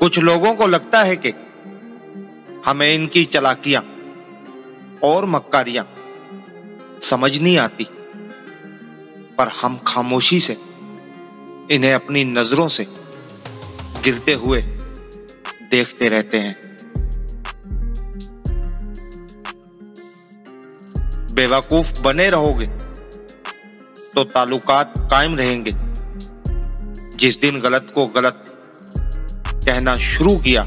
कुछ लोगों को लगता है कि हमें इनकी चालाकियां और मक्कारियां समझ नहीं आती, पर हम खामोशी से इन्हें अपनी नजरों से गिरते हुए देखते रहते हैं। बेवकूफ बने रहोगे तो ताल्लुकात कायम रहेंगे। जिस दिन गलत को गलत कहना शुरू किया,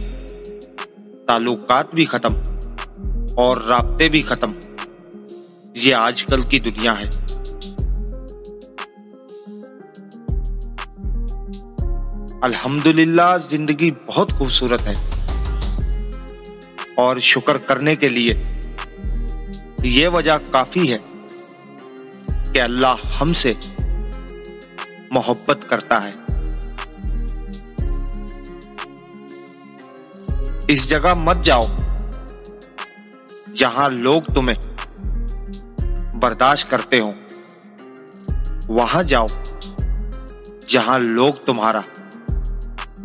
ताल्लुकात भी खत्म और राब्ते भी खत्म। ये आजकल की दुनिया है। अल्हम्दुलिल्लाह जिंदगी बहुत खूबसूरत है और शुक्र करने के लिए ये वजह काफी है कि अल्लाह हमसे मोहब्बत करता है। इस जगह मत जाओ जहां लोग तुम्हें बर्दाश्त करते हो, वहां जाओ जहां लोग तुम्हारा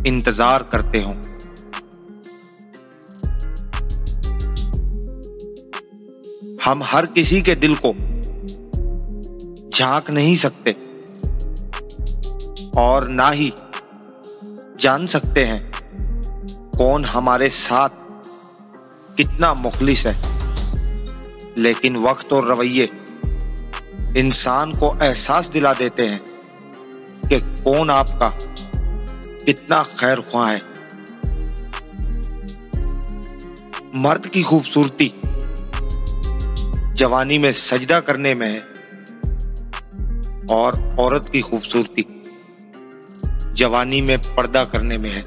इंतजार करते हो। हम हर किसी के दिल को झांक नहीं सकते और ना ही जान सकते हैं कौन हमारे साथ कितना मुखलिस है, लेकिन वक्त और रवैये इंसान को एहसास दिला देते हैं कि कौन आपका कितना खैर ख्वाह है। मर्द की खूबसूरती जवानी में सजदा करने में है और औरत की खूबसूरती जवानी में पर्दा करने में है।